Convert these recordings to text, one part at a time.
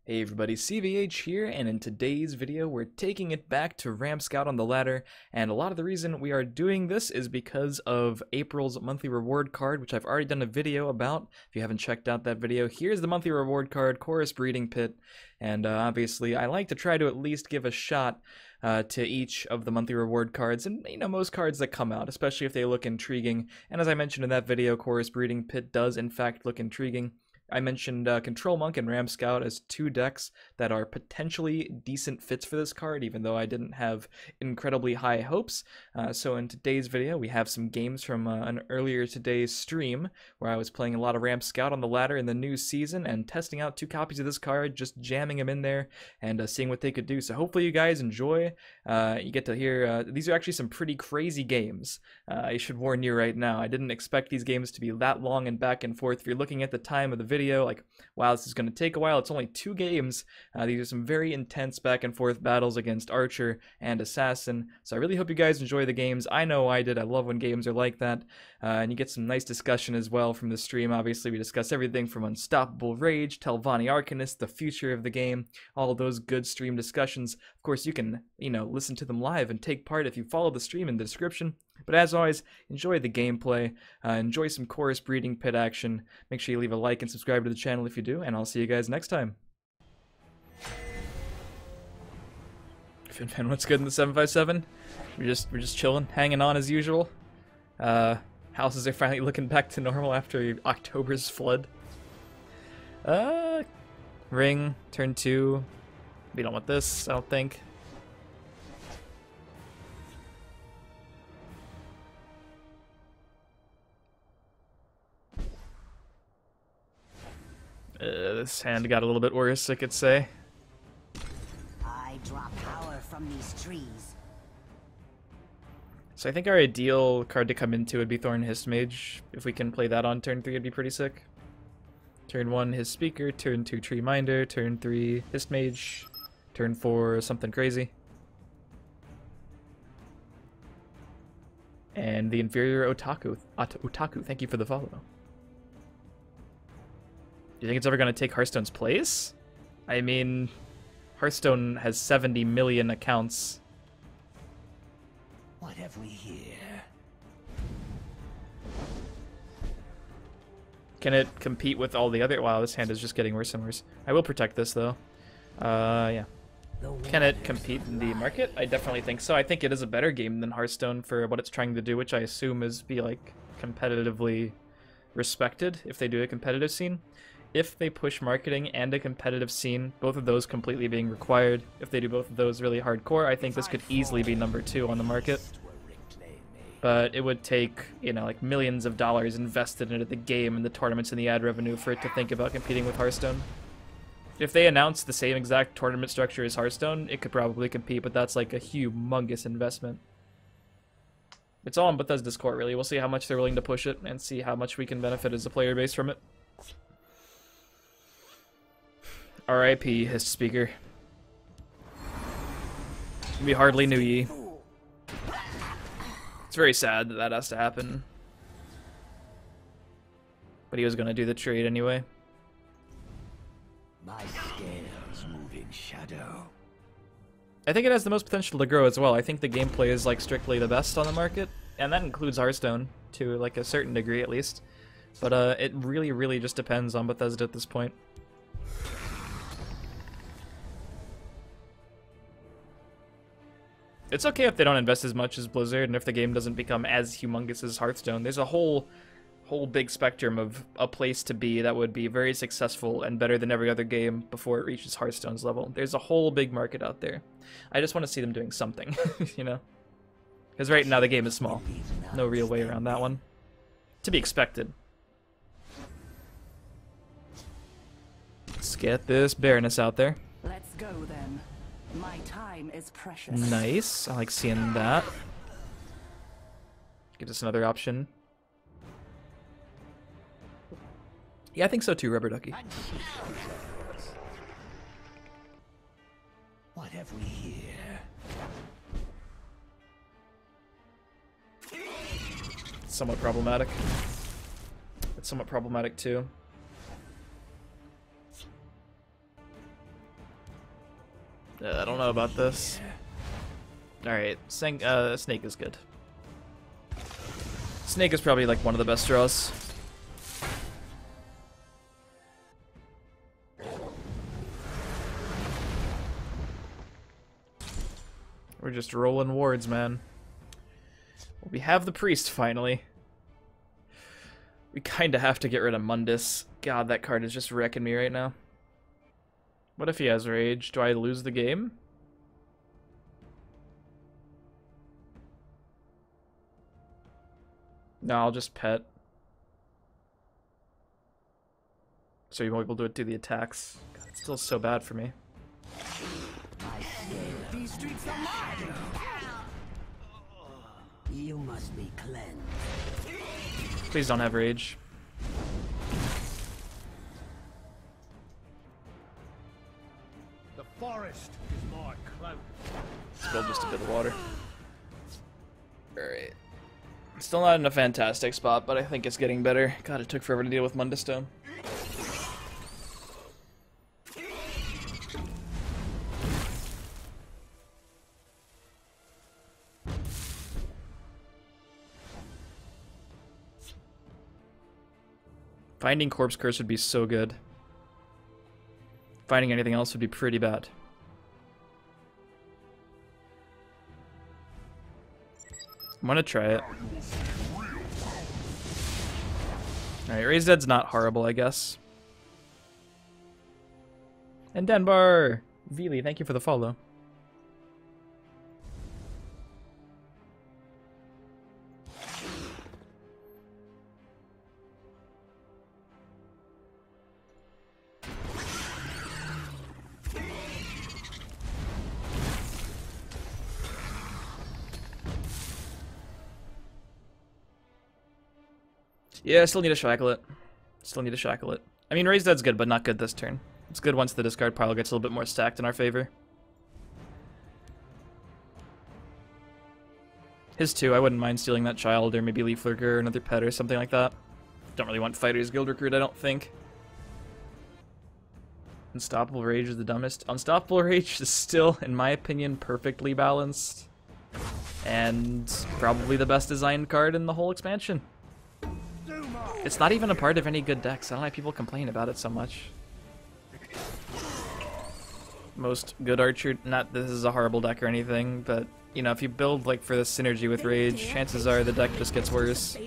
Hey everybody, CVH here, and in today's video we're taking it back to Ramp Scout on the ladder, and a lot of the reason we are doing this is because of April's monthly reward card, which I've already done a video about. If you haven't checked out that video, here's the monthly reward card, Chaurus Breeding Pit, and obviously I like to try to at least give a shot to each of the monthly reward cards, and most cards that come out, especially if they look intriguing, and as I mentioned in that video, Chaurus Breeding Pit does in fact look intriguing. I mentioned Control Monk and Ram Scout as two decks that are potentially decent fits for this card, even though I didn't have incredibly high hopes. So in today's video, we have some games from an earlier today's stream, where I was playing a lot of Ram Scout on the ladder in the new season, and testing out two copies of this card, just jamming them in there, and seeing what they could do. So hopefully you guys enjoy. You get to hear, these are actually some pretty crazy games. I should warn you right now, I didn't expect these games to be that long and back and forth. If you're looking at the time of the video, like, wow, this is going to take a while. It's only two games. These are some very intense back and forth battles against Archer and Assassin, so I really hope you guys enjoy the games. I know I did. I love when games are like that, and you get some nice discussion as well from the stream. Obviously, we discuss everything from Unstoppable Rage, Telvanni Arcanist, the future of the game, all of those good stream discussions. Of course, you can, listen to them live and take part if you follow the stream in the description. But as always, enjoy the gameplay, enjoy some Chaurus Breeding Pit action. Make sure you leave a like and subscribe to the channel if you do, and I'll see you guys next time. Finfan, what's good in the 757? We're just chilling, hanging on as usual. Houses are finally looking back to normal after October's flood. Ring, turn 2. We don't want this, I don't think. This hand got a little bit worse, I could say. I draw power from these trees. So I think our ideal card to come into would be Thorn Histmage. If we can play that on turn 3, it'd be pretty sick. Turn 1, his Speaker. Turn 2, Tree Minder. Turn 3, Histmage. Turn 4, something crazy. And the Inferior Otaku. Otaku, thank you for the follow. Do you think it's ever going to take Hearthstone's place? I mean, Hearthstone has 70 million accounts. What have we here? Can it compete with all the other? Wow, this hand is just getting worse and worse. I will protect this though. Yeah. Can it compete in the market? I definitely think so. I think it is a better game than Hearthstone for what it's trying to do, which I assume is be like competitively respected if they do a competitive scene. If they push marketing and a competitive scene, both of those completely being required, if they do both of those really hardcore, I think this could easily be number 2 on the market. But it would take, like millions of dollars invested into the game and the tournaments and the ad revenue for it to think about competing with Hearthstone. If they announced the same exact tournament structure as Hearthstone, it could probably compete, but that's like a humongous investment. It's all in Bethesda's court, really. We'll see how much they're willing to push it and see how much we can benefit as a player base from it. R.I.P. his Speaker. We hardly knew ye. It's very sad that that has to happen. But he was gonna do the trade anyway. My scales move in shadow. I think it has the most potential to grow as well. I think the gameplay is like strictly the best on the market, and that includes Hearthstone to like a certain degree at least. But it really just depends on Bethesda at this point. It's okay if they don't invest as much as Blizzard, and if the game doesn't become as humongous as Hearthstone. There's a whole big spectrum of a place to be that would be very successful and better than every other game before it reaches Hearthstone's level. There's a whole big market out there. I just want to see them doing something, Because right now the game is small. No real way around that one. To be expected. Let's get this Baroness out there. Let's go then. My time is precious. Nice. I like seeing that. Gives us another option. Yeah, I think so too, Rubber Ducky. What have we here? Somewhat problematic. It's somewhat problematic too. I don't know about this. Alright, Snake is good. Snake is probably like one of the best draws. We're just rolling wards, man. We have the priest finally. We kinda have to get rid of Mundus. God, that card is just wrecking me right now. What if he has rage? Do I lose the game? No, I'll just pet. So you won't be able to do the attacks. God, it's still so bad for me. These streets are mine. You must be cleansed. Please don't have rage. The forest is my cloak. Spilled just a bit of water. Alright. Still not in a fantastic spot, but I think it's getting better. God, it took forever to deal with Mundus Stone. Finding Corpse Curse would be so good. Finding anything else would be pretty bad. I'm gonna try it. Alright, Raise Dead's not horrible, I guess. And Denbar! Vili, thank you for the follow. Yeah, I still need to shackle it. Still need to shackle it. I mean, Raise Dead's good, but not good this turn. It's good once the discard pile gets a little bit more stacked in our favor. His too, I wouldn't mind stealing that child, or maybe Leaf Lurker or another pet or something like that. Don't really want Fighter's Guild Recruit, I don't think. Unstoppable Rage is the dumbest. Unstoppable Rage is still, in my opinion, perfectly balanced. And probably the best designed card in the whole expansion. It's not even a part of any good decks. I don't know why people complain about it so much. Most good archer, not this is a horrible deck or anything, but you know, if you build like for the synergy with Rage, chances are the deck just gets worse.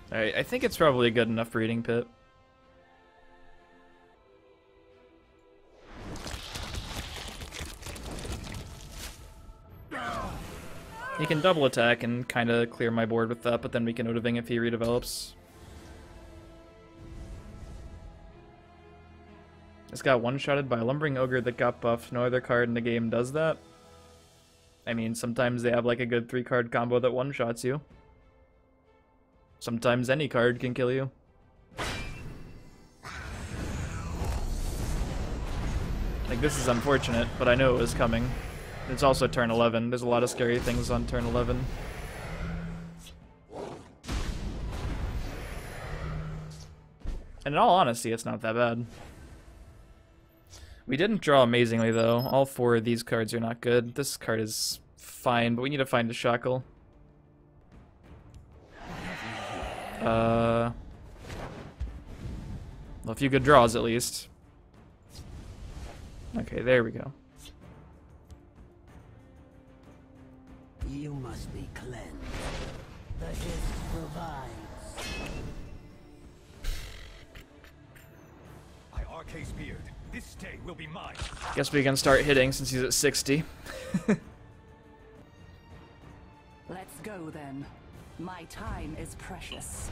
Alright, I think it's probably a good enough breeding pit. He can double attack and kind of clear my board with that, but then we can Odaving if he redevelops. This got one-shotted by a Lumbering Ogre that got buffed. No other card in the game does that. I mean, sometimes they have like a good 3-card combo that one-shots you. Sometimes any card can kill you. Like, this is unfortunate, but I know it was coming. It's also turn 11. There's a lot of scary things on turn 11. And in all honesty, it's not that bad. We didn't draw amazingly, though. All 4 of these cards are not good. This card is fine, but we need to find a shackle. Well, a few good draws, at least. Okay, there we go. You must be cleansed. The Hist provides. By Arca's beard, this day will be mine. Guess we can start hitting since he's at 60. Let's go then. My time is precious.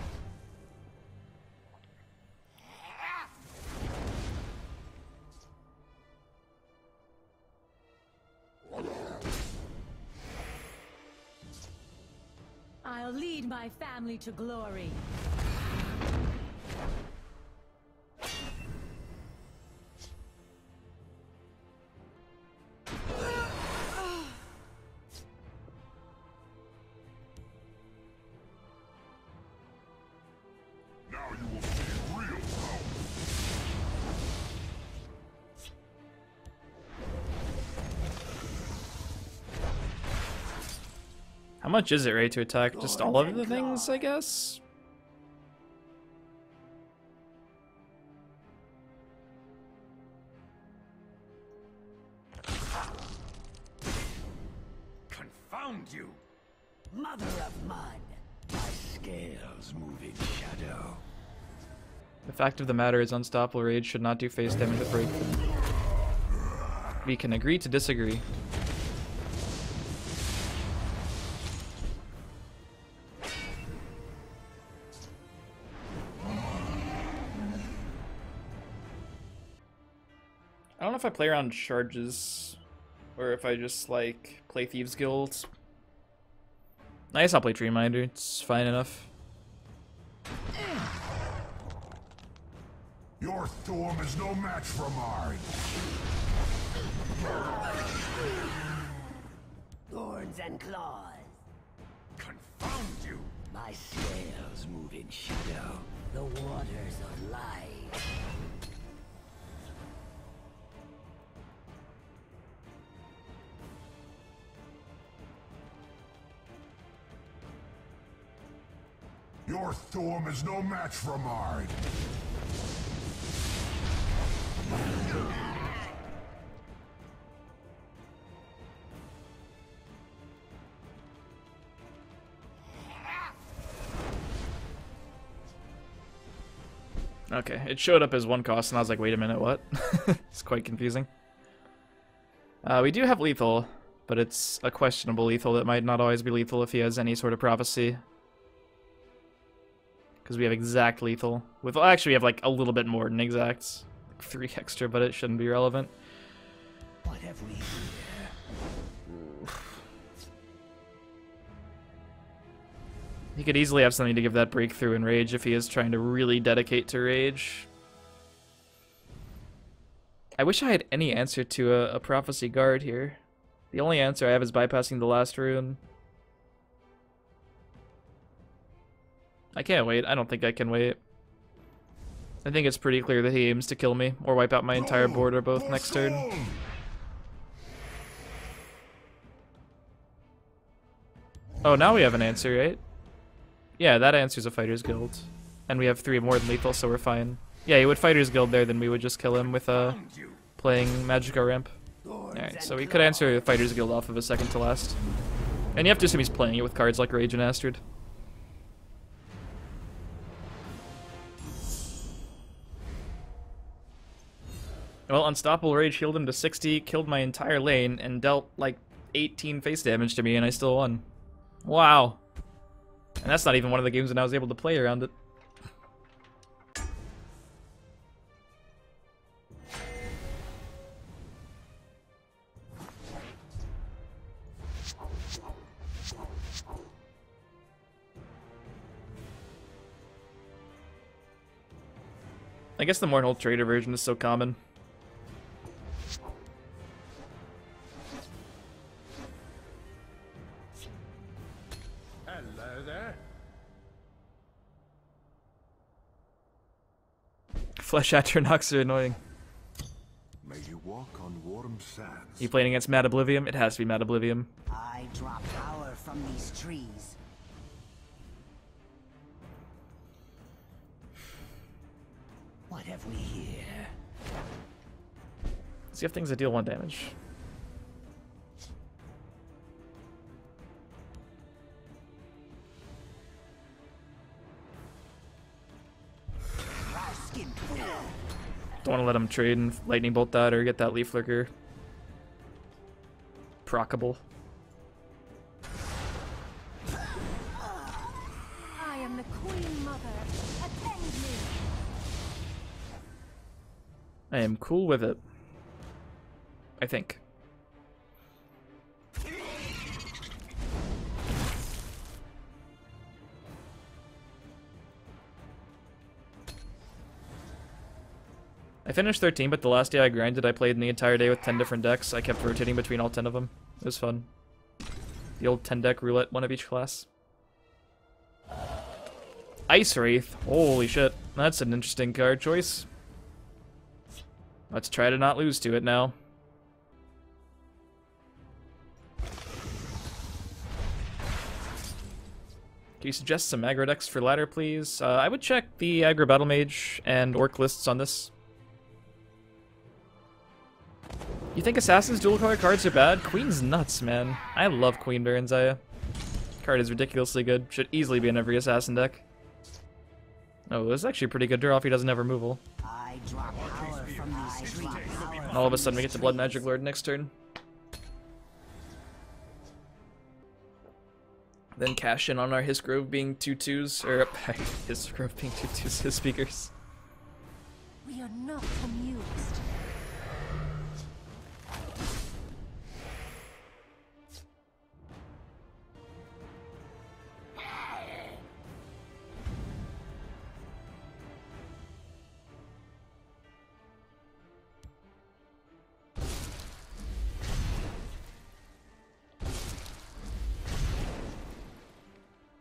I'll lead my family to glory. Now you will see real power. How much is it ready to attack? Just all of the things, I guess? Confound you! Mother of mud. My scales move in shadow. The fact of the matter is Unstoppable Rage should not do face damage with break. We can agree to disagree. I don't know if I play around charges or if I just like play Thieves Guild. I guess I'll play Dreamminder, it's fine enough. Your storm is no match for mine. Thorns and claws. Confound you! My scales move in shadow. The waters of life. Your storm is no match for mine. Okay, it showed up as one cost and I was like, wait a minute, what? It's quite confusing. We do have lethal, but it's a questionable lethal that might not always be lethal if he has any sort of prophecy. Because we have exact lethal. With, well, actually we have like a little bit more than exact. Like 3 extra, but it shouldn't be relevant. What have we here? He could easily have something to give that breakthrough in rage if he is trying to really dedicate to rage. I wish I had any answer to a prophecy guard here. The only answer I have is bypassing the last rune. I can't wait. I don't think I can wait. I think it's pretty clear that he aims to kill me or wipe out my entire board or both next turn. Oh, now we have an answer, right? Yeah, that answers a Fighter's Guild. And we have 3 more than lethal, so we're fine. Yeah, he would Fighter's Guild there, then we would just kill him with playing Magica Ramp. Alright, so we could answer Fighter's Guild off of a second to last. And you have to assume he's playing it with cards like Rage and Astrid. Well, Unstoppable Rage healed him to 60, killed my entire lane, and dealt like 18 face damage to me, and I still won. Wow. And that's not even one of the games when I was able to play around it. I guess the Mornhold Trader version is so common. Hello there. Flesh Atronachs are annoying. May you walk on warm sands. You playing against Mad Oblivium? It has to be Mad Oblivium. I draw power from these trees. What have we here? Does he have things that deal 1 damage? Don't want to let him trade and lightning bolt that or get that leaf lurker. Proccable. I am the Queen Mother. Attend me. I am cool with it. I think. I finished 13, but the last day I grinded, I played the entire day with 10 different decks. I kept rotating between all 10 of them. It was fun. The old 10 deck roulette, 1 of each class. Ice Wraith. Holy shit. That's an interesting card choice. Let's try to not lose to it now. Do you suggest some aggro decks for ladder, please? I would check the aggro battle mage and orc lists on this. You think Assassin's dual color cards are bad? Queen's nuts, man. I love Queen Baron Zaya. Card is ridiculously good. Should easily be in every Assassin deck. Oh, this is actually a pretty good draw if he doesn't have removal. I drop power from these streets. And all of a sudden we get to Blood Magic Lord next turn. Then cash in on our Hisgrove being 2/2s, or Hisgrove being 2/2s, his speakers. We are not amused.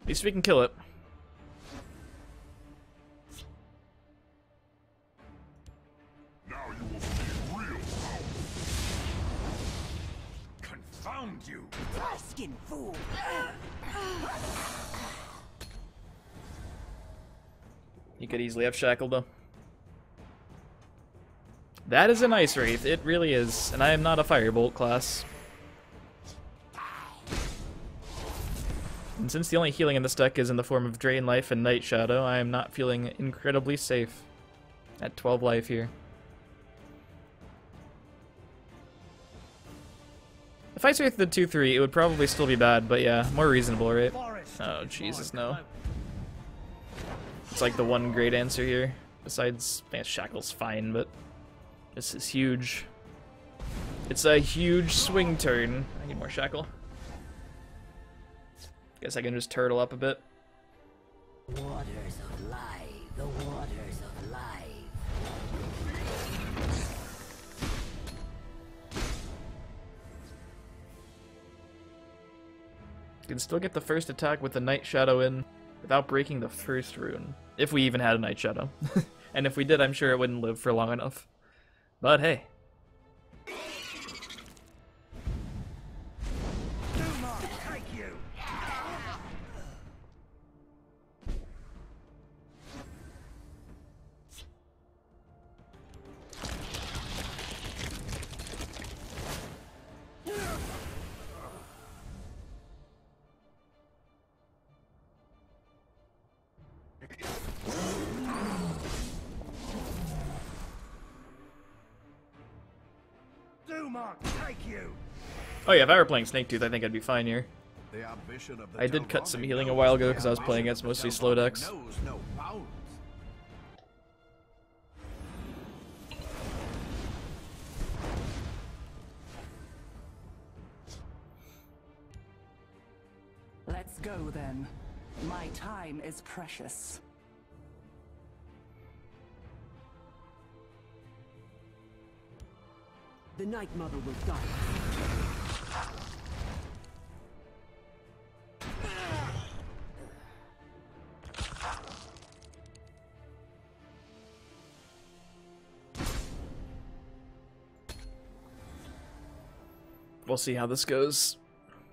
At least we can kill it. Now you will see real power. Confound you! Skin fool. He could easily have shackled though. That is an Ice Wraith, it really is, and I am not a Firebolt class. And since the only healing in this deck is in the form of Drain Life and Night Shadow, I am not feeling incredibly safe at 12 life here. If Ice Wraith did 2/3, it would probably still be bad, but yeah, more reasonable, right? Oh, Jesus, no. It's like the one great answer here. Besides, Shackle's fine, but this is huge. It's a huge swing turn. I need more Shackle. Guess I can just turtle up a bit. Waters of life, the waters of life. You can still get the first attack with the Night Shadow in without breaking the first rune. If we even had a Night Shadow. And if we did, I'm sure it wouldn't live for long enough. But hey. Oh yeah, if I were playing Snaketooth, I think I'd be fine here. I did cut some healing a while ago because I was playing against mostly slow decks. Let's go then. My time is precious. The Night Mother will die. We'll see how this goes.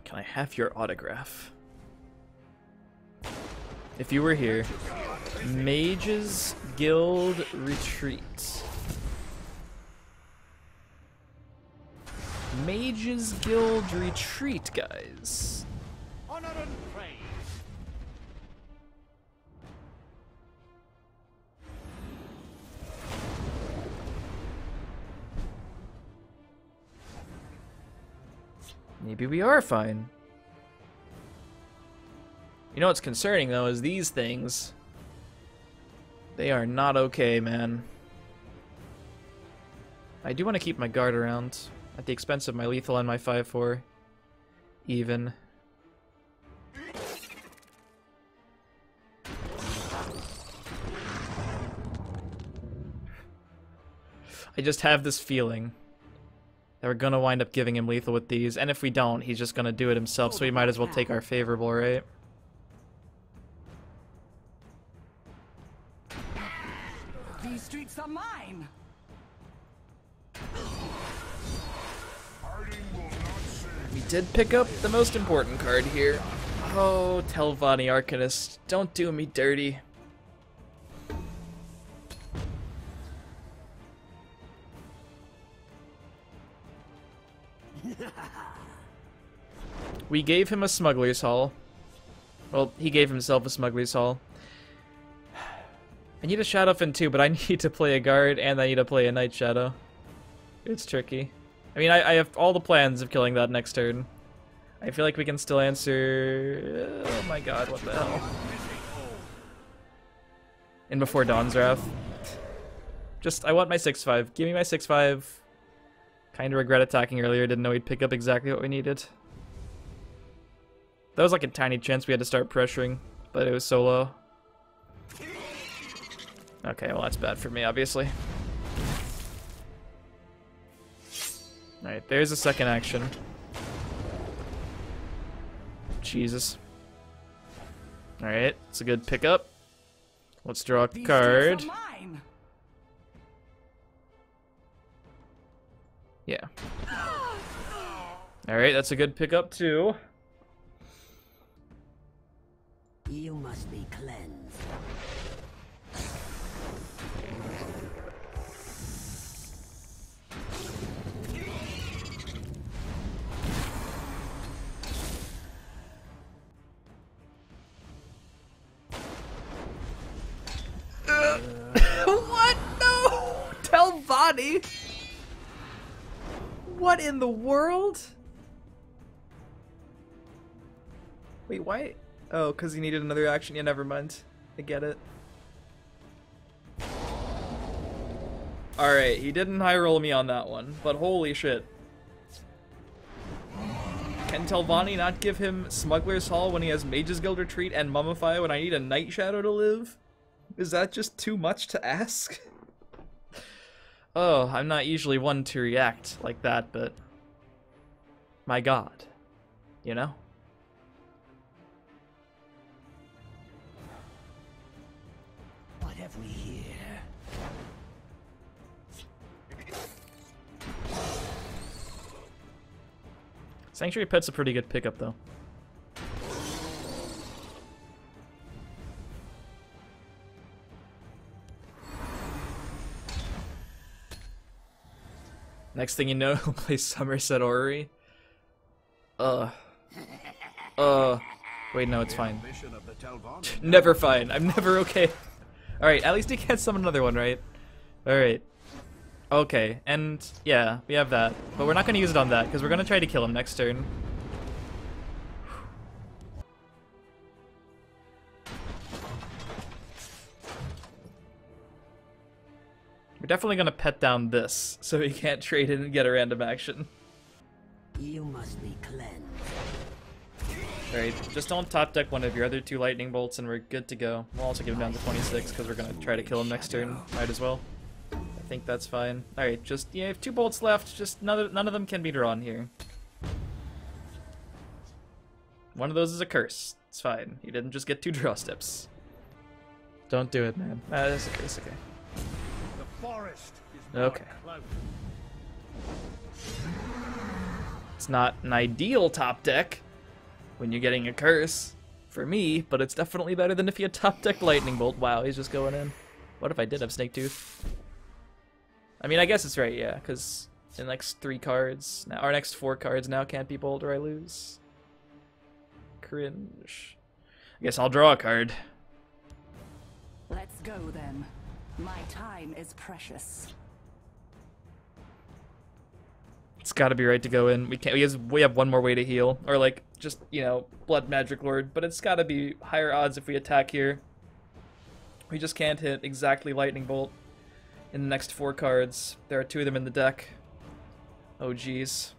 Can I have your autograph? If you were here, Mages Guild Retreat. Mages Guild Retreat, guys. Honor and praise. Maybe we are fine. You know what's concerning, though, is these things. They are not okay, man. I do want to keep my guard around, at the expense of my lethal and my 5/4. Even. I just have this feeling that we're gonna wind up giving him lethal with these, and if we don't, he's just gonna do it himself, so we might as well take our favorable, right? These streets are mine! Hiding will not save. We did pick up the most important card here. Oh, Telvanni Arcanist, don't do me dirty. We gave him a smuggler's haul. Well, he gave himself a smuggler's haul. I need a Shadowfin too, but I need to play a guard and I need to play a Night Shadow. It's tricky. I mean, I have all the plans of killing that next turn. I feel like we can still answer... Oh my god, what the hell. In before Dawn's Wrath. Just, I want my 6-5. Give me my 6-5. Kinda regret attacking earlier, didn't know he'd pick up exactly what we needed. That was like a tiny chance we had to start pressuring, but it was so low. Okay, well that's bad for me, obviously. Alright, there's a second action. Jesus. Alright, it's a good pickup. Let's draw a card. Yeah. Alright, that's a good pickup too. You must be cleansed. What? No! Telvanni! What in the world? Wait, why? Oh, because he needed another action. Yeah, never mind. I get it. Alright, he didn't high roll me on that one, but holy shit. Can Telvanni not give him Smuggler's Hall when he has Mage's Guild Retreat and Mummify when I need a Night Shadow to live? Is that just too much to ask? Oh, I'm not usually one to react like that, but... My god. You know? What have we here? Sanctuary Pet's a pretty good pickup, though. Next thing you know, he'll play Somerset Orrery. Wait, no, it's fine. Never fine. I'm never okay. Alright, at least he can't summon another one, right? Alright. Okay, and yeah, we have that. But we're not going to use it on that, because we're going to try to kill him next turn. We're definitely going to pet down this, so he can't trade it and get a random action. You must be cleansed. Alright, just don't top deck one of your other two lightning bolts and we're good to go. We'll also give him down to 26 because we're going to try to kill him next turn. Might as well. I think that's fine. Alright, just, yeah, if 2 bolts left, just none of them can be drawn here. One of those is a curse. It's fine. You didn't just get 2 draw steps. Don't do it, man. That's a curse, okay. The forest is Okay. It's not an ideal top deck when you're getting a curse for me, but it's definitely better than if you had top deck lightning bolt. Wow, he's just going in. What if I did have Snake Tooth? I mean, I guess it's right, yeah, because the next 3 cards, now our next 4 cards now can't be bold or I lose. Cringe. I guess I'll draw a card. Let's go then. My time is precious. It's got to be right to go in. We can't. We have one more way to heal, or like just Blood Magic Lord. But it's got to be higher odds if we attack here. We just can't hit exactly Lightning Bolt in the next 4 cards. There are 2 of them in the deck. Oh geez.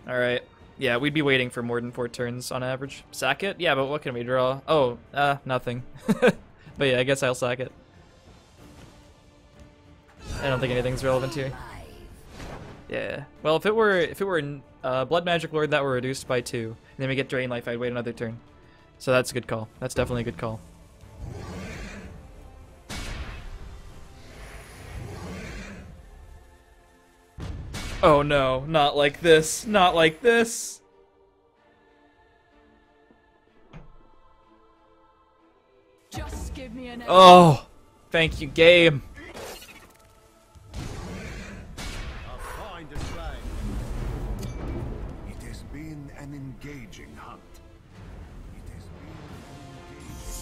All right. Yeah, we'd be waiting for more than 4 turns on average. Sack it? Yeah, but what can we draw? Oh, nothing. But yeah, I guess I'll sack it. I don't think anything's relevant here. Yeah. Well, if it were Blood Magic Lord that were reduced by 2, and then we get Drain Life, I'd wait another turn. So that's a good call. That's definitely a good call. Oh no, not like this. Not like this. Give me an Oh, thank you, game. It has been an engaging hunt. It has been an engaging